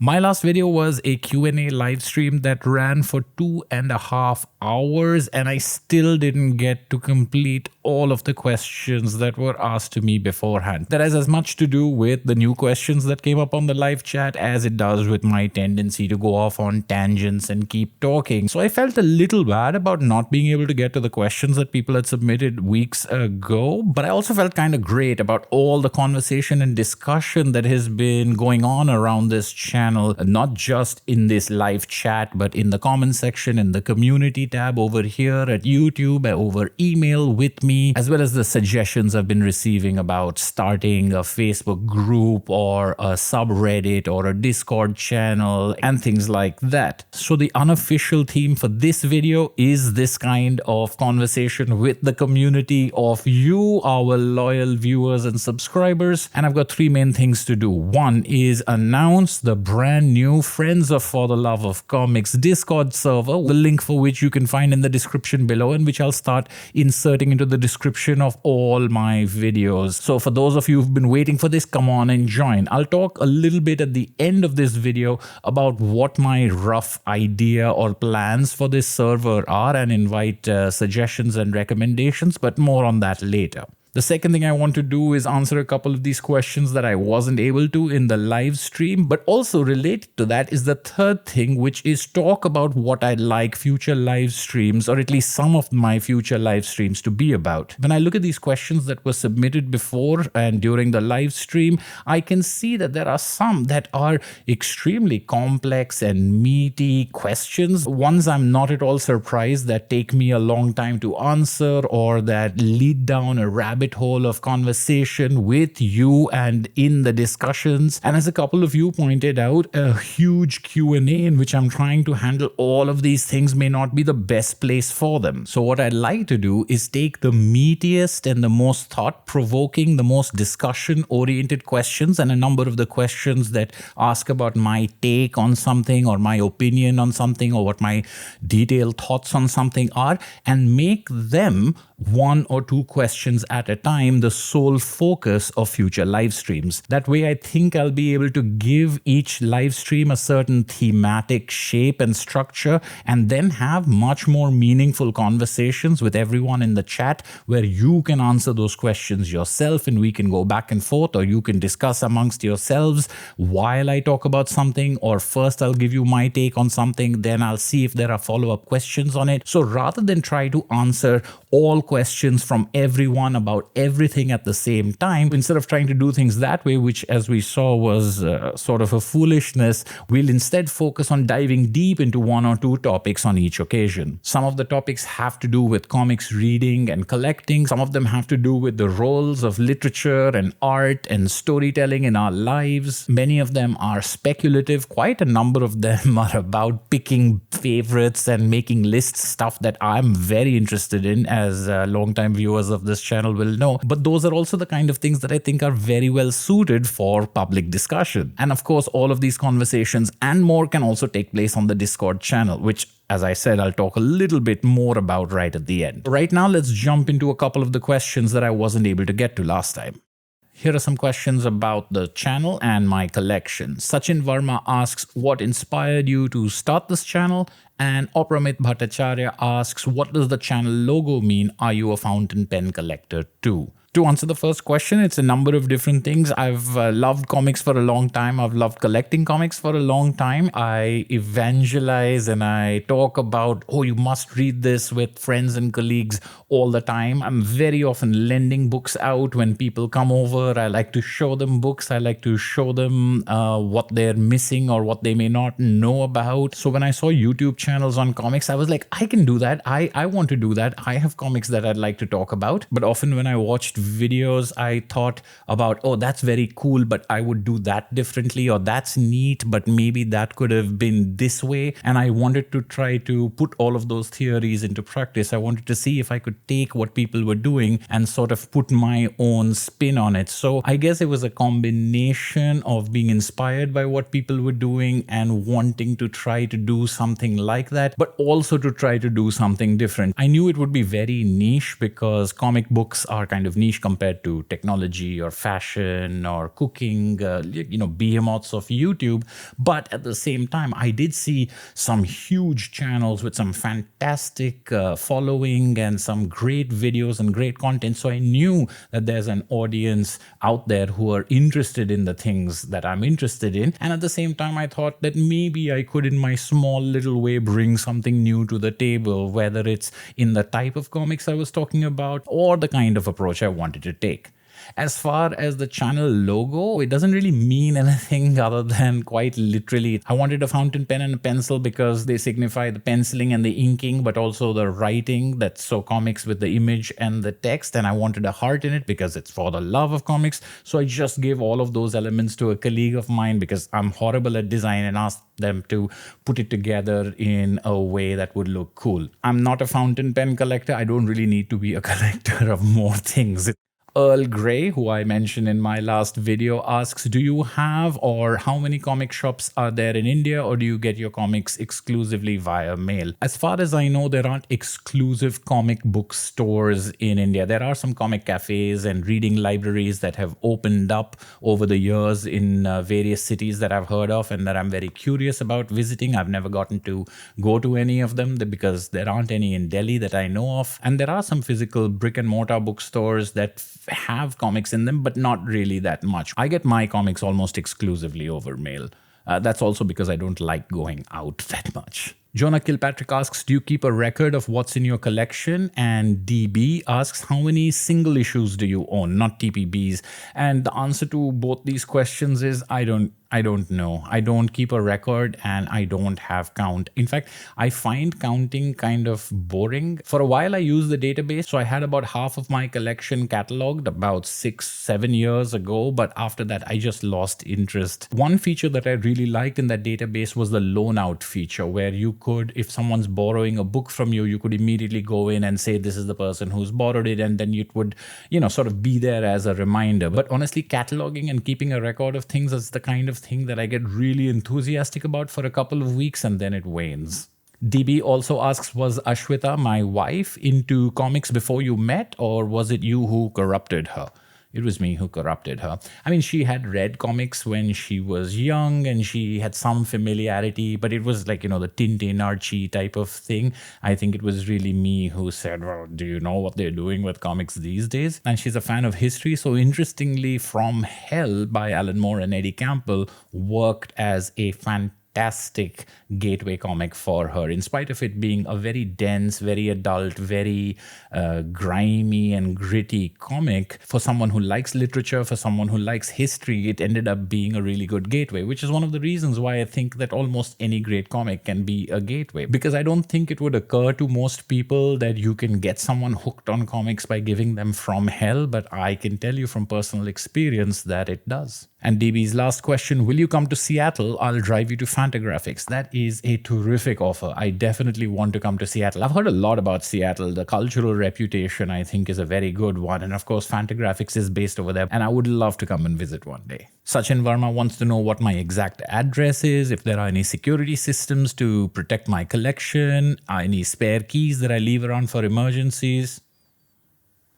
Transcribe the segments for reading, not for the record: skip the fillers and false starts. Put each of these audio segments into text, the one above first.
My last video was a Q&A live stream that ran for 2.5 hours, and I still didn't get to complete all of the questions that were asked to me beforehand. That has as much to do with the new questions that came up on the live chat as it does with my tendency to go off on tangents and keep talking. So I felt a little bad about not being able to get to the questions that people had submitted weeks ago, but I also felt kind of great about all the conversation and discussion that has been going on around this channel. Not just in this live chat, but in the comment section, in the community tab over here at YouTube, over email with me, as well as the suggestions I've been receiving about starting a Facebook group or a subreddit or a Discord channel and things like that. So the unofficial theme for this video is this kind of conversation with the community of you, our loyal viewers and subscribers. And I've got three main things to do. One is announce the brand new Friends of For the Love of Comics Discord server, the link for which you can find in the description below, and which I'll start inserting into the description of all my videos. So for those of you who've been waiting for this, come on and join. I'll talk a little bit at the end of this video about what my rough idea or plans for this server are and invite suggestions and recommendations, but more on that later. The second thing I want to do is answer a couple of these questions that I wasn't able to in the live stream, but also related to that is the third thing, which is talk about what I'd like future live streams, or at least some of my future live streams, to be about. When I look at these questions that were submitted before and during the live stream, I can see that there are some that are extremely complex and meaty questions, ones I'm not at all surprised that take me a long time to answer or that lead down a rabbit hole of conversation with you and in the discussions. And as a couple of you pointed out, a huge Q&A in which I'm trying to handle all of these things may not be the best place for them. So what I'd like to do is take the meatiest and the most thought-provoking, the most discussion-oriented questions, and a number of the questions that ask about my take on something or my opinion on something or what my detailed thoughts on something are, and make them one or two questions at a time the sole focus of future live streams. That way I think I'll be able to give each live stream a certain thematic shape and structure, and then have much more meaningful conversations with everyone in the chat where you can answer those questions yourself and we can go back and forth, or you can discuss amongst yourselves while I talk about something, or first I'll give you my take on something, then I'll see if there are follow-up questions on it. So rather than try to answer all questions from everyone about everything at the same time, instead of trying to do things that way, which as we saw was sort of a foolishness, we'll instead focus on diving deep into one or two topics on each occasion. Some of the topics have to do with comics reading and collecting. Some of them have to do with the roles of literature and art and storytelling in our lives. Many of them are speculative. Quite a number of them are about picking favorites and making lists, stuff that I'm very interested in, as long-time viewers of this channel will know. But those are also the kind of things that I think are very well suited for public discussion. And of course, all of these conversations and more can also take place on the Discord channel, which, as I said, I'll talk a little bit more about right at the end. Right now, let's jump into a couple of the questions that I wasn't able to get to last time. Here are some questions about the channel and my collection. Sachin Verma asks, what inspired you to start this channel? And Opramit Bhattacharya asks, what does the channel logo mean? Are you a fountain pen collector too? To answer the first question, it's a number of different things. I've loved comics for a long time. I've loved collecting comics for a long time. I evangelize and I talk about, oh, you must read this with friends and colleagues all the time. I'm very often lending books out when people come over. I like to show them books. I like to show them what they're missing or what they may not know about. So when I saw YouTube channels on comics, I was like, I can do that. I want to do that. I have comics that I'd like to talk about. But often when I watched videos, I thought about, oh, that's very cool, but I would do that differently, or that's neat, but maybe that could have been this way. And I wanted to try to put all of those theories into practice. I wanted to see if I could take what people were doing and sort of put my own spin on it. So I guess it was a combination of being inspired by what people were doing and wanting to try to do something like that, but also to try to do something different. I knew it would be very niche because comic books are kind of niche niche compared to technology or fashion or cooking, behemoths of YouTube. But at the same time, I did see some huge channels with some fantastic following and some great videos and great content. So I knew that there's an audience out there who are interested in the things that I'm interested in. And at the same time, I thought that maybe I could, in my small little way, bring something new to the table, whether it's in the type of comics I was talking about or the kind of approach I wanted to take. As far as the channel logo, it doesn't really mean anything other than quite literally, I wanted a fountain pen and a pencil because they signify the penciling and the inking, but also the writing. That's so comics with the image and the text. And I wanted a heart in it because it's for the love of comics. So I just gave all of those elements to a colleague of mine because I'm horrible at design and asked them to put it together in a way that would look cool. I'm not a fountain pen collector. I don't really need to be a collector of more things. Earl Grey, who I mentioned in my last video, asks, do you have or how many comic shops are there in India, or do you get your comics exclusively via mail? As far as I know, there aren't exclusive comic book stores in India. There are some comic cafes and reading libraries that have opened up over the years in various cities that I've heard of and that I'm very curious about visiting. I've never gotten to go to any of them because there aren't any in Delhi that I know of. And there are some physical brick and mortar bookstores that have comics in them, but not really that much. I get my comics almost exclusively over mail. That's also because I don't like going out that much. Jonah Kilpatrick asks, do you keep a record of what's in your collection? And DB asks, how many single issues do you own, not TPBs? And the answer to both these questions is I don't know. I don't keep a record and I don't have count. In fact, I find counting kind of boring. For a while, I used the database. So I had about half of my collection cataloged about 6-7 years ago. But after that, I just lost interest. One feature that I really liked in that database was the loan out feature, where you could, if someone's borrowing a book from you, you could immediately go in and say, this is the person who's borrowed it. And then it would, sort of be there as a reminder. But honestly, cataloging and keeping a record of things is the kind of thing that I get really enthusiastic about for a couple of weeks and then it wanes. DB also asks, was Ashwita, my wife, into comics before you met, or was it you who corrupted her? It was me who corrupted her. I mean, she had read comics when she was young and she had some familiarity, but it was like, the Tintin Archie type of thing. I think it was really me who said, well, do you know what they're doing with comics these days? And she's a fan of history. So interestingly, From Hell by Alan Moore and Eddie Campbell worked as a fantastic gateway comic for her, in spite of it being a very dense, very adult, very grimy and gritty comic. For someone who likes literature, for someone who likes history, it ended up being a really good gateway, which is one of the reasons why I think that almost any great comic can be a gateway, because I don't think it would occur to most people that you can get someone hooked on comics by giving them From Hell, but I can tell you from personal experience that it does. And DB's last question, will you come to Seattle? I'll drive you to Fantagraphics. That is a terrific offer. I definitely want to come to Seattle. I've heard a lot about Seattle. The cultural reputation, I think, is a very good one. And of course, Fantagraphics is based over there. And I would love to come and visit one day. Sachin Verma wants to know what my exact address is, if there are any security systems to protect my collection, any spare keys that I leave around for emergencies.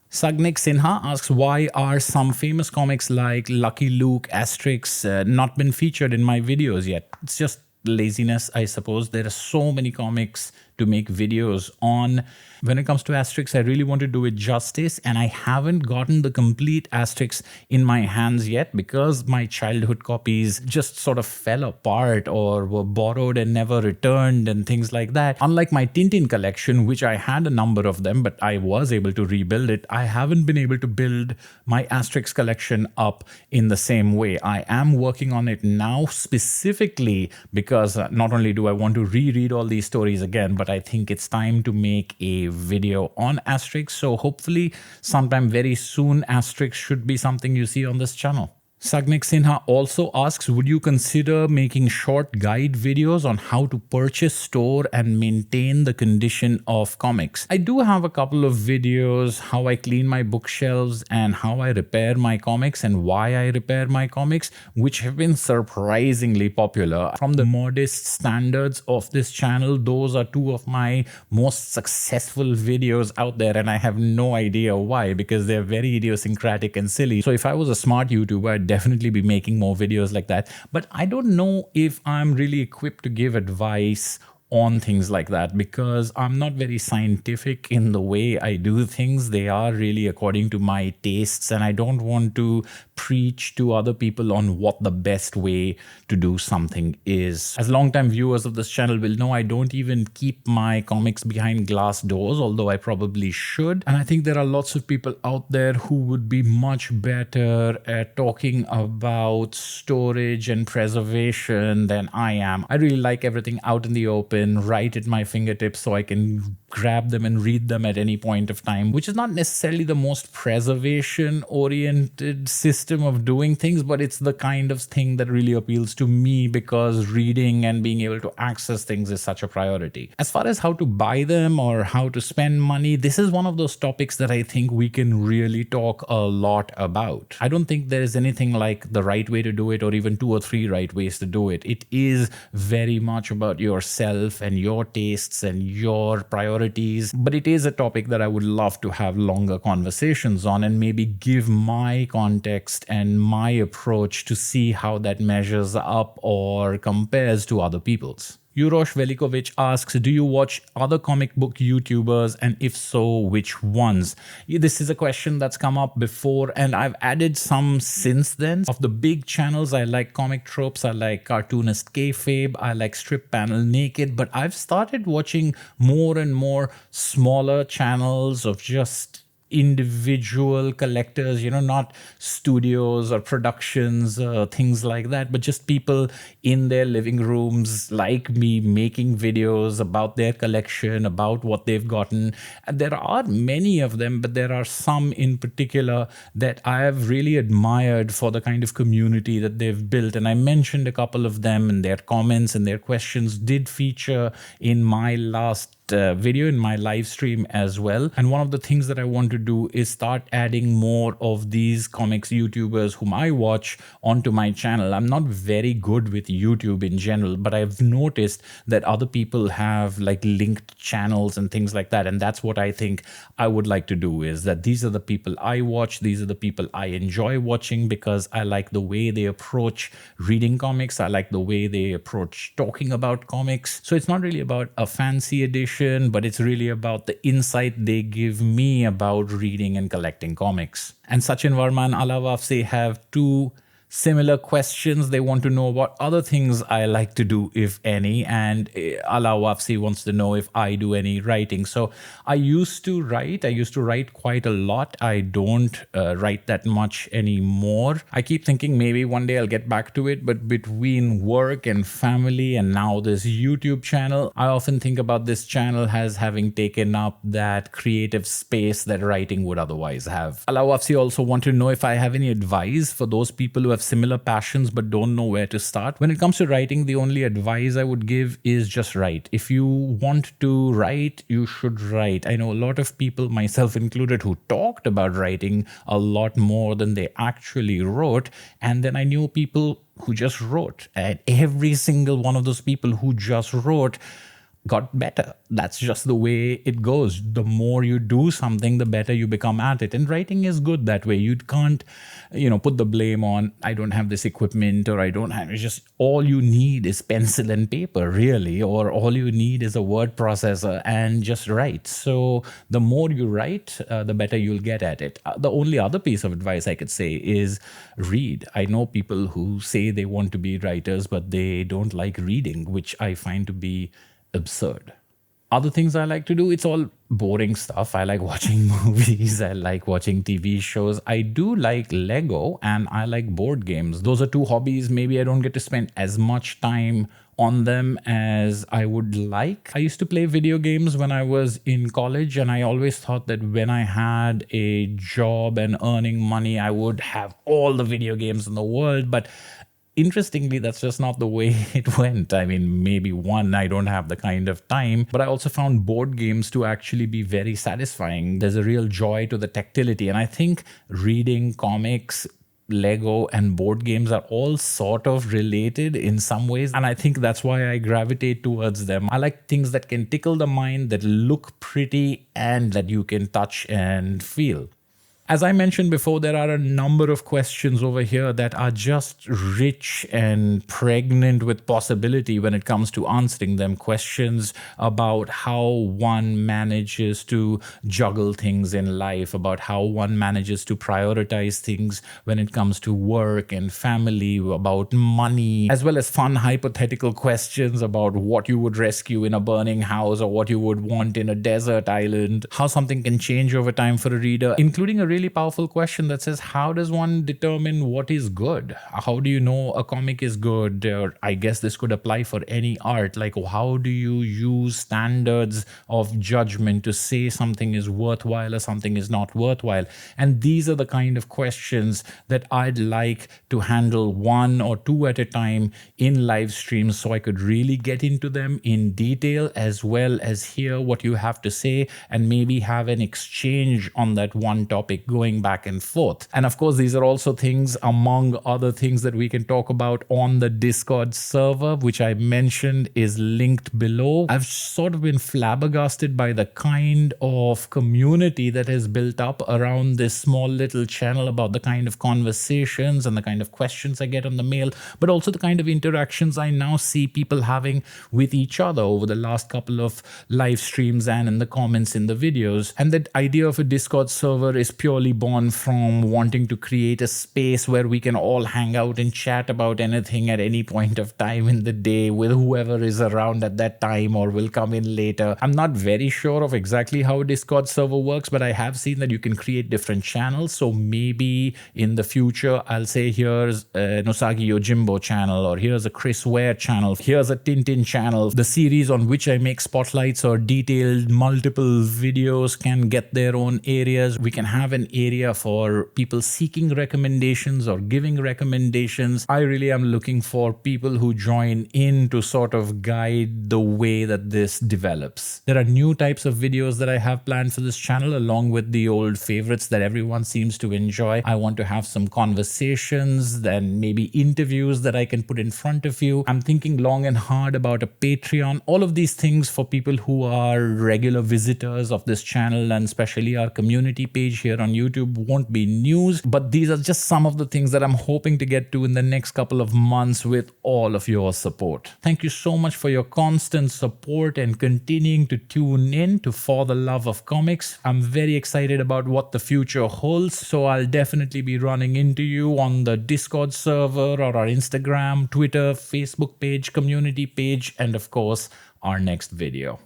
Sagnik Sinha asks, why are some famous comics like Lucky Luke, Asterix not been featured in my videos yet? It's just laziness, I suppose. There are so many comics to make videos on. When it comes to Asterix, I really want to do it justice, and I haven't gotten the complete Asterix in my hands yet because my childhood copies just sort of fell apart or were borrowed and never returned and things like that. Unlike my Tintin collection, which I had a number of them, but I was able to rebuild it, I haven't been able to build my Asterix collection up in the same way. I am working on it now specifically because not only do I want to reread all these stories again, but I think it's time to make a video on Asterix. So hopefully sometime very soon, Asterix should be something you see on this channel. Sagnik Sinha also asks, would you consider making short guide videos on how to purchase, store, and maintain the condition of comics? I do have a couple of videos, how I clean my bookshelves and how I repair my comics and why I repair my comics, which have been surprisingly popular. From the modest standards of this channel, those are two of my most successful videos out there, and I have no idea why, because they're very idiosyncratic and silly. So if I was a smart YouTuber, I'd definitely be making more videos like that. But I don't know if I'm really equipped to give advice on things like that, because I'm not very scientific in the way I do things. They are really according to my tastes, and I don't want to preach to other people on what the best way to do something is. As long-time viewers of this channel will know, I don't even keep my comics behind glass doors, although I probably should. And I think there are lots of people out there who would be much better at talking about storage and preservation than I am. I really like everything out in the open, right at my fingertips, so I can grab them and read them at any point of time, which is not necessarily the most preservation-oriented system of doing things, but it's the kind of thing that really appeals to me because reading and being able to access things is such a priority. As far as how to buy them or how to spend money, this is one of those topics that I think we can really talk a lot about. I don't think there is anything like the right way to do it or even 2 or 3 right ways to do it. It is very much about yourself and your tastes and your priorities, but it is a topic that I would love to have longer conversations on and maybe give my context and my approach to see how that measures up or compares to other people's. Urosh Velikovic asks, do you watch other comic book YouTubers, and if so, which ones? This is a question that's come up before, and I've added some since then. Of the big channels, I like Comic Tropes, I like Cartoonist Kayfabe, I like Strip Panel Naked, but I've started watching more and more smaller channels of just individual collectors, not studios or productions, things like that, but just people in their living rooms like me making videos about their collection, about what they've gotten. And there are many of them, but there are some in particular that I have really admired for the kind of community that they've built. And I mentioned a couple of them, and their comments and their questions did feature in my last video, in my live stream as well. And one of the things that I want to do is start adding more of these comics YouTubers whom I watch onto my channel. I'm not very good with YouTube in general, but I've noticed that other people have like linked channels and things like that. And that's what I think I would like to do, is that these are the people I watch. These are the people I enjoy watching because I like the way they approach reading comics. I like the way they approach talking about comics. So it's not really about a fancy edition, but it's really about the insight they give me about reading and collecting comics. And Sachin Varma and Ala Wafse have 2 similar questions. They want to know what other things I like to do, if any, and Ala Wafsi wants to know if I do any writing. So I used to write quite a lot. I don't write that much anymore. I keep thinking maybe one day I'll get back to it, but between work and family and now this YouTube channel, I often think about this channel as having taken up that creative space that writing would otherwise have. Ala Wafsi also want to know if I have any advice for those people who have similar passions but don't know where to start. When it comes to writing, the only advice I would give is just write. If you want to write, you should write. I know a lot of people, myself included, who talked about writing a lot more than they actually wrote. And then I knew people who just wrote, and every single one of those people who just wrote got better. That's just the way it goes. The more you do something, the better you become at it. And writing is good that way. You can't, put the blame on, I don't have this equipment, or I don't have, it's just all you need is pencil and paper, really, or all you need is a word processor and just write. So the more you write, the better you'll get at it. The only other piece of advice I could say is read. I know people who say they want to be writers, but they don't like reading, which I find to be absurd. Other things I like to do, it's all boring stuff. I like watching movies. I like watching TV shows. I do like Lego, and I like board games. Those are 2 hobbies maybe I don't get to spend as much time on them as I would like. I used to play video games when I was in college, and I always thought that when I had a job and earning money, I would have all the video games in the world. But interestingly, that's just not the way it went. I mean, maybe one, I don't have the kind of time, but I also found board games to actually be very satisfying. There's a real joy to the tactility. And I think reading comics, Lego, and board games are all sort of related in some ways. And I think that's why I gravitate towards them. I like things that can tickle the mind, that look pretty, and that you can touch and feel. As I mentioned before, there are a number of questions over here that are just rich and pregnant with possibility when it comes to answering them. Questions about how one manages to juggle things in life, about how one manages to prioritize things when it comes to work and family, about money, as well as fun hypothetical questions about what you would rescue in a burning house or what you would want in a desert island, how something can change over time for a reader, including a really powerful question that says, how does one determine what is good? How do you know a comic is good? Or I guess this could apply for any art. Like, how do you use standards of judgment to say something is worthwhile or something is not worthwhile? And these are the kind of questions that I'd like to handle one or two at a time in live streams, so I could really get into them in detail, as well as hear what you have to say and maybe have an exchange on that one topic going back and forth. And of course, these are also things, among other things, that we can talk about on the Discord server, which I mentioned is linked below. I've sort of been flabbergasted by the kind of community that has built up around this small little channel, about the kind of conversations and the kind of questions I get on the mail, but also the kind of interactions I now see people having with each other over the last couple of live streams and in the comments in the videos. And that idea of a Discord server is purely born from wanting to create a space where we can all hang out and chat about anything at any point of time in the day with whoever is around at that time or will come in later. I'm not very sure of exactly how a Discord server works, but I have seen that you can create different channels. So maybe in the future, I'll say, here's a Nosagi Yojimbo channel, or here's a Chris Ware channel, here's a Tintin channel. The series on which I make spotlights or detailed multiple videos can get their own areas. We can have an area for people seeking recommendations or giving recommendations. I really am looking for people who join in to sort of guide the way that this develops. There are new types of videos that I have planned for this channel, along with the old favorites that everyone seems to enjoy. I want to have some conversations, then maybe interviews that I can put in front of you. I'm thinking long and hard about a Patreon. All of these things for people who are regular visitors of this channel, and especially our community page here on YouTube, won't be news, but these are just some of the things that I'm hoping to get to in the next couple of months with all of your support. Thank you so much for your constant support and continuing to tune in to For the Love of Comics. I'm very excited about what the future holds, so I'll definitely be running into you on the Discord server or our Instagram, Twitter, Facebook page, community page, and of course, our next video.